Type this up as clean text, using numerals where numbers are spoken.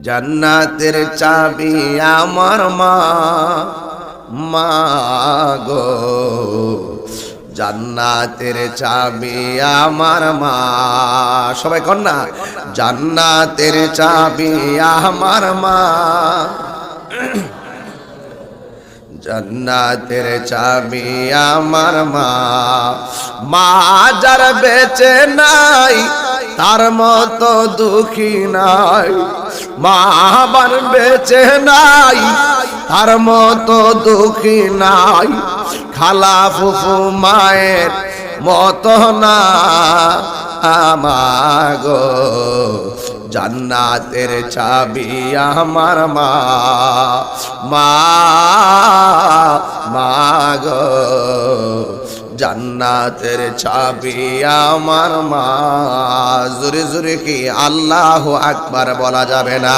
জান্নাতের চাবি আমার মা, মা গো। জান্নাতের চাবি আমার মা, সবাই কর না। জান্নাতের চাবি আমার মা, জান্নাতের চাবি আমার মা। মা যার বেঁচে নাই তার মতো দুঃখী নাই, মা বার বেঁচে নাই তার মতো দুঃখী নাই। খালা ফুফু মায়ের মতো না আমাগো। জান্নাতের চাবি আমার মা, মা মাগো। জান্নাতের চাবি আমার মা। জোরে জোরে কি আল্লাহু আকবার বলা যাবে না?